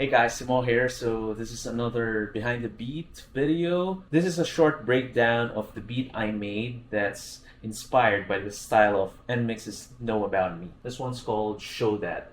Hey guys, Simo here. So this is another behind the beat video. This is a short breakdown of the beat I made that's inspired by the style of NMIXX Know About Me. This one's called Show That.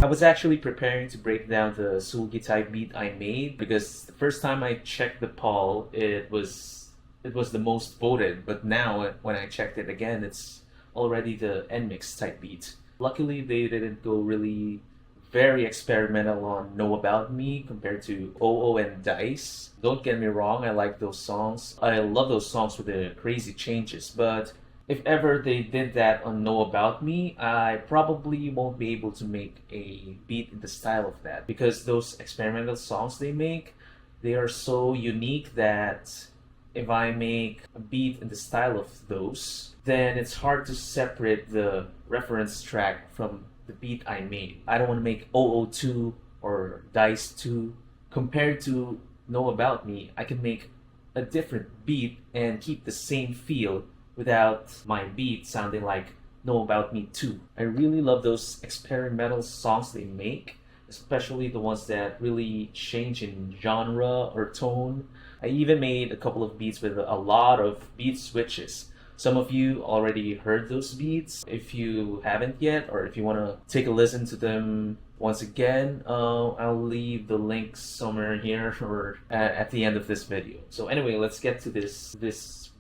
I was actually preparing to break down the Sulgi type beat I made because the first time I checked the poll, it was the most voted, but now when I checked it again, it's already the NMIXX type beat. Luckily, they didn't go really very experimental on Know About Me compared to OO and Dice. Don't get me wrong, I like those songs. I love those songs with the crazy changes, but if ever they did that on Know About Me, I probably won't be able to make a beat in the style of that because those experimental songs they make, they are so unique that if I make a beat in the style of those, then it's hard to separate the reference track from the beat I made. I don't want to make 002 or Dice 2. Compared to Know About Me, I can make a different beat and keep the same feel without my beat sounding like Know About Me 2. I really love those experimental songs they make, especially the ones that really change in genre or tone. I even made a couple of beats with a lot of beat switches. Some of you already heard those beats. If you haven't yet, or if you want to take a listen to them once again, I'll leave the link somewhere here or at the end of this video. So anyway, let's get to this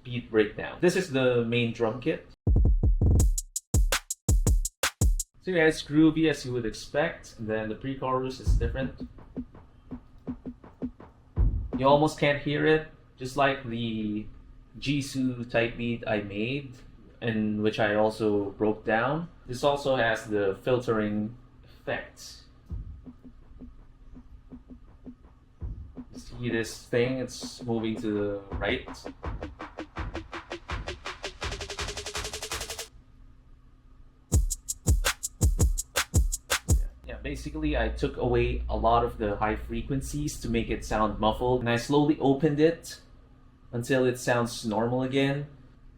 beat breakdown. This is the main drum kit. So yeah, it's groovy as you would expect, and then the pre-chorus is different. You almost can't hear it, just like the Jisoo type beat I made, and which I also broke down. This also has the filtering effect. See this thing? It's moving to the right. Basically, I took away a lot of the high frequencies to make it sound muffled, and I slowly opened it until it sounds normal again.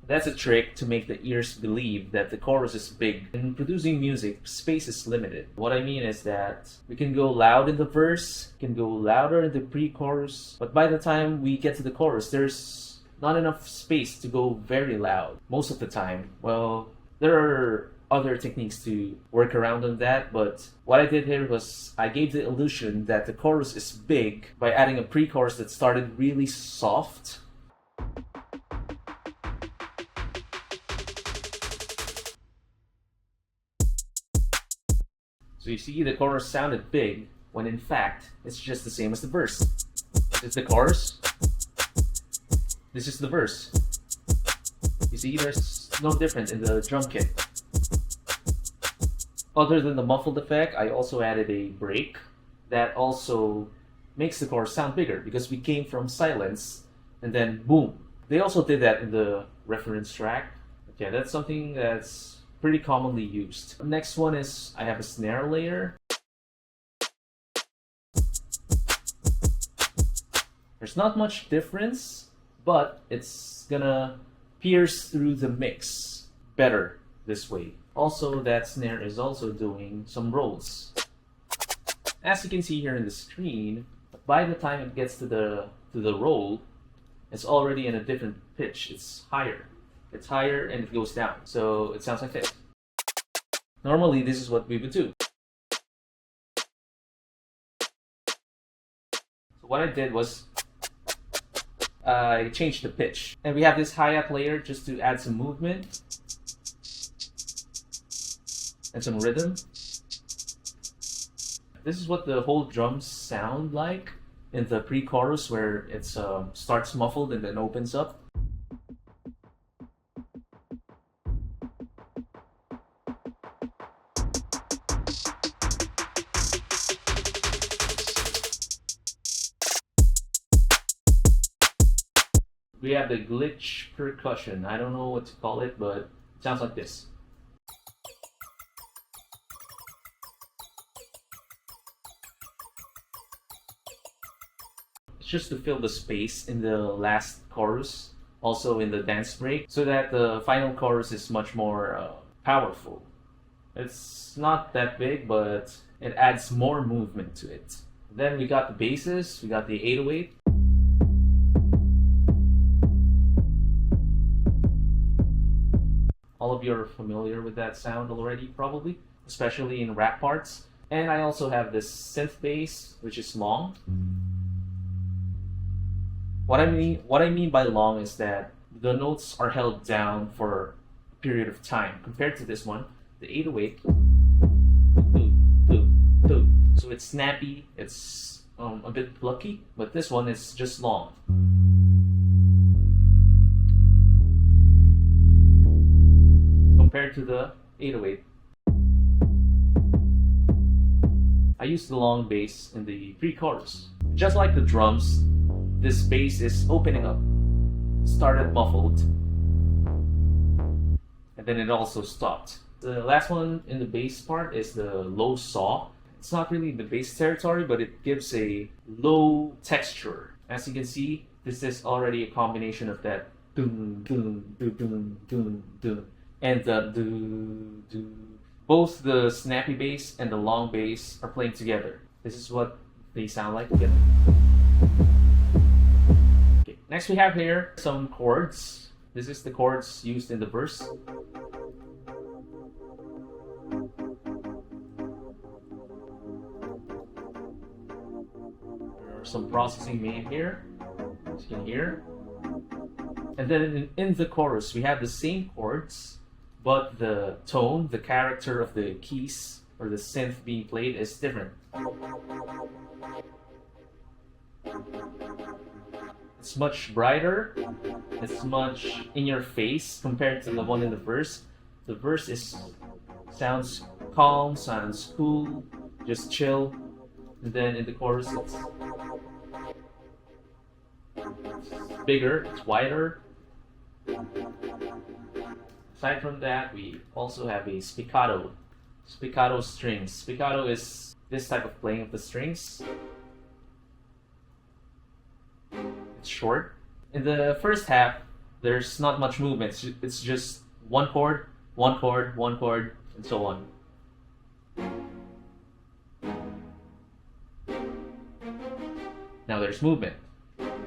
That's a trick to make the ears believe that the chorus is big. In producing music, space is limited. What I mean is that we can go loud in the verse, can go louder in the pre-chorus, but by the time we get to the chorus, there's not enough space to go very loud most of the time. Well, there are other techniques to work around on that, but what I did here was I gave the illusion that the chorus is big by adding a pre-chorus that started really soft. So you see the chorus sounded big when in fact it's just the same as the verse. This is the chorus. This is the verse. You see there's no difference in the drum kit. Other than the muffled effect, I also added a break that also makes the chorus sound bigger because we came from silence and then boom. They also did that in the reference track. Okay, that's something that's pretty commonly used. Next one is I have a snare layer. There's not much difference, but it's gonna pierce through the mix better this way. Also, that snare is also doing some rolls. As you can see here in the screen, by the time it gets to the roll, it's already in a different pitch. It's higher. It's higher and it goes down. So it sounds like this. Normally, this is what we would do. So what I did was I changed the pitch. And we have this hi-hat layer just to add some movement and some rhythm. This is what the whole drums sound like in the pre-chorus where it starts muffled and then opens up. We have the glitch percussion. I don't know what to call it, but it sounds like this. Just to fill the space in the last chorus, also in the dance break, so that the final chorus is much more powerful. It's not that big, but it adds more movement to it. Then we got the basses, we got the 808. All of you are familiar with that sound already, probably, especially in rap parts. And I also have this synth bass, which is long. What I mean by long is that the notes are held down for a period of time. Compared to this one, the 808, so it's snappy, it's a bit plucky, but this one is just long. Compared to the 808. I use the long bass in the pre-chorus. Just like the drums, this bass is opening up. Started muffled, and then it also stopped. The last one in the bass part is the low saw. It's not really the bass territory, but it gives a low texture. As you can see, this is already a combination of that dun dun dun dun dun dun and the dun dun. Both the snappy bass and the long bass are playing together. This is what they sound like together. Okay. Next we have here some chords. This is the chords used in the verse. There's some processing made here, as you can hear. And then in the chorus we have the same chords, but the tone, the character of the keys or the synth being played is different. It's much brighter, it's much in your face compared to the one in the verse. The verse sounds calm, sounds cool, just chill. And then in the chorus it's bigger, it's wider. Aside from that, we also have a spiccato. Spiccato strings. Spiccato is this type of playing of the strings. It's short. In the first half, there's not much movement. It's just one chord, one chord, one chord, and so on. Now there's movement.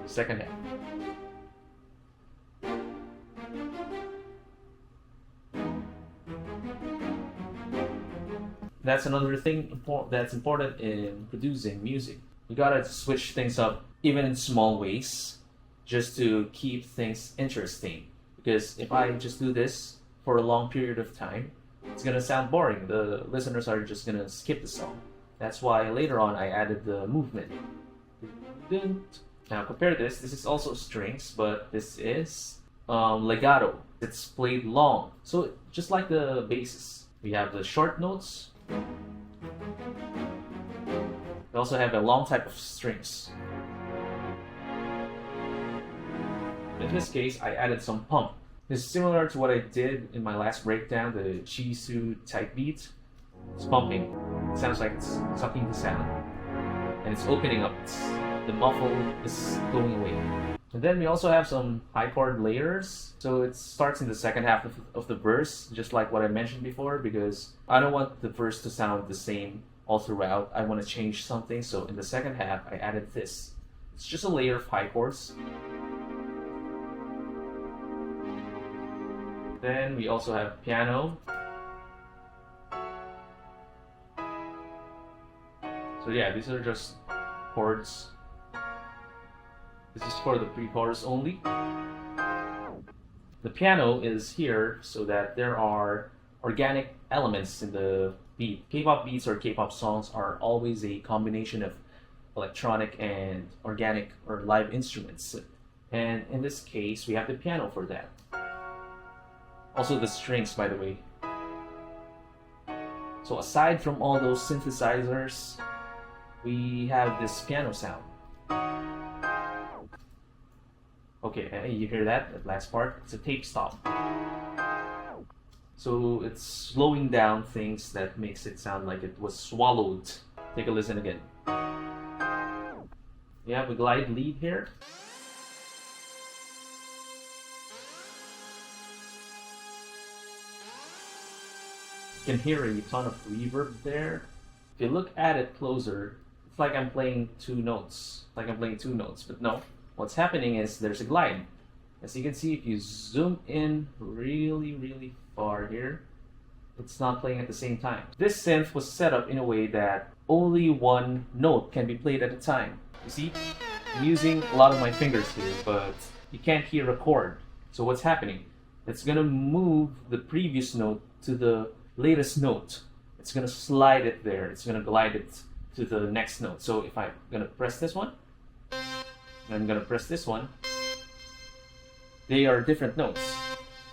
Second half. That's another thing that's important in producing music. You gotta switch things up even in small ways just to keep things interesting. Because if I just do this for a long period of time, it's gonna sound boring. The listeners are just gonna skip the song. That's why later on I added the movement. Now compare this. This is also strings, but this is legato. It's played long. So just like the basses, we have the short notes. We also have a long type of strings. In this case, I added some pump. This is similar to what I did in my last breakdown, the Chisu type beat. It's pumping. It sounds like it's sucking the sound. And it's opening up. The muffle is going away. And then we also have some high chord layers. So it starts in the second half of the verse, just like what I mentioned before, because I don't want the verse to sound the same all throughout. I want to change something. So in the second half, I added this. It's just a layer of high chords. Then we also have piano. So yeah, these are just chords. This is for the pre-chorus only. The piano is here so that there are organic elements in the beat. K-pop beats or K-pop songs are always a combination of electronic and organic or live instruments. And in this case, we have the piano for that. Also the strings, by the way. So aside from all those synthesizers, we have this piano sound. Okay, you hear that? That last part? It's a tape stop. So it's slowing down things that makes it sound like it was swallowed. Take a listen again. We have a glide lead here. You can hear a ton of reverb there. If you look at it closer, it's like I'm playing two notes. But no. What's happening is there's a glide. As you can see, if you zoom in really far here, it's not playing at the same time. This synth was set up in a way that only one note can be played at a time. You see, I'm using a lot of my fingers here, but you can't hear a chord. So what's happening? It's gonna move the previous note to the latest note. It's gonna slide it there. It's gonna glide it to the next note. So if I'm gonna press this one, and I'm gonna press this one, they are different notes.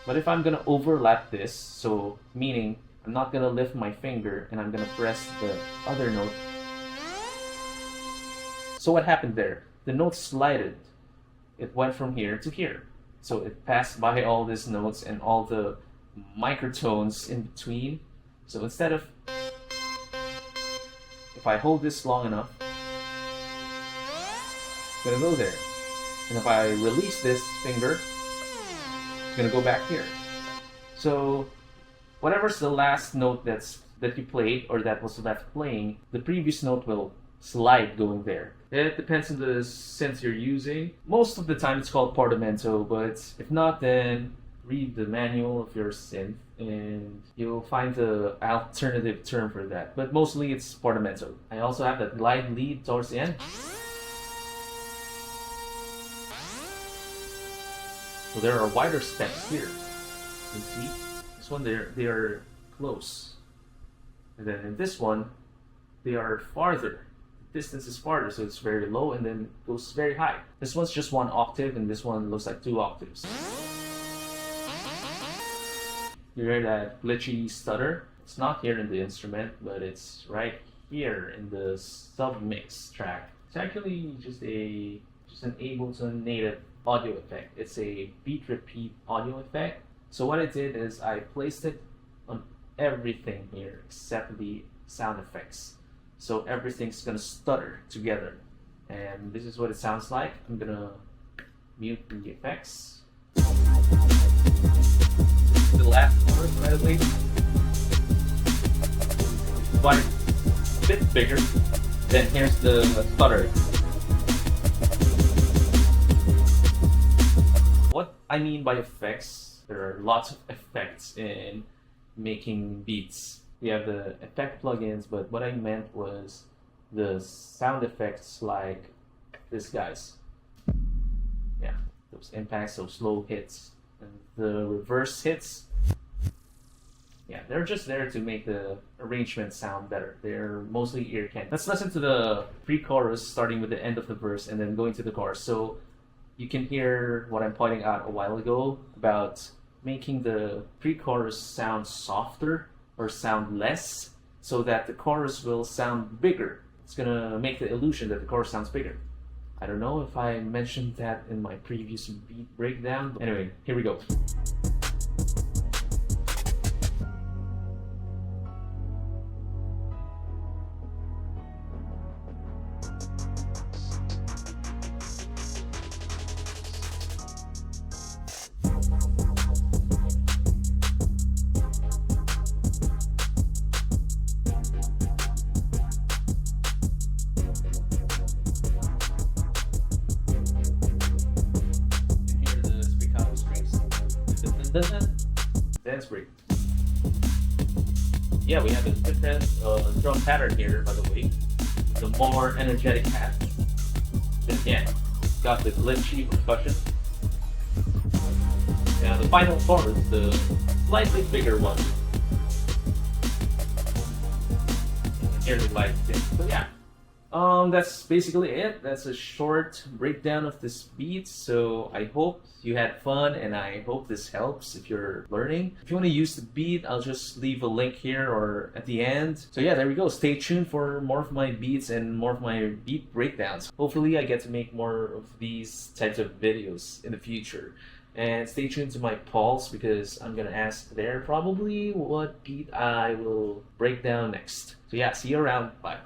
But if I'm gonna overlap this, so meaning I'm not gonna lift my finger and I'm gonna press the other note. So what happened there? The note slided. It went from here to here. So it passed by all these notes and all the microtones in between. So instead of, if I hold this long enough, it's gonna go there. And if I release this finger, it's gonna go back here. So whatever's the last note that you played or that was left playing, the previous note will slide going there. It depends on the synth you're using. Most of the time it's called portamento, but if not, then read the manual of your synth and you'll find the alternative term for that. But mostly it's portamento. I also have that glide lead towards the end. So there are wider steps here. You see, this one they are close, and then in this one they are farther. The distance is farther, so it's very low and then goes very high. This one's just one octave, and this one looks like 2 octaves. You hear that glitchy stutter? It's not here in the instrument, but it's right here in the submix track. It's actually just an Ableton native audio effect. It's a beat repeat audio effect. So what I did is I placed it on everything here except the sound effects. So everything's gonna stutter together. And this is what it sounds like. I'm gonna mute the effects. The last chorus, by the way, but a bit bigger. Then here's the stutter. What I mean by effects, there are lots of effects in making beats. We have the effect plugins, but what I meant was the sound effects like this guys. Yeah, those impacts, those slow hits, and the reverse hits. Yeah, they're just there to make the arrangement sound better. They're mostly ear candy. Let's listen to the pre-chorus starting with the end of the verse and then going to the chorus. So you can hear what I'm pointing out a while ago about making the pre-chorus sound softer or sound less so that the chorus will sound bigger. It's gonna make the illusion that the chorus sounds bigger. I don't know if I mentioned that in my previous beat breakdown. Anyway, here we go. Dance break. Yeah, we have a different drum pattern here, by the way. The more energetic half. Then again, got the glitchy percussion. And the final chorus, the slightly bigger one. Here's the light thing. So yeah. That's basically it. That's a short breakdown of this beat. So I hope you had fun and I hope this helps if you're learning. If you want to use the beat, I'll just leave a link here or at the end. So yeah, there we go. Stay tuned for more of my beats and more of my beat breakdowns. Hopefully I get to make more of these types of videos in the future. And stay tuned to my polls because I'm gonna ask there probably what beat I will break down next. So yeah, see you around. Bye.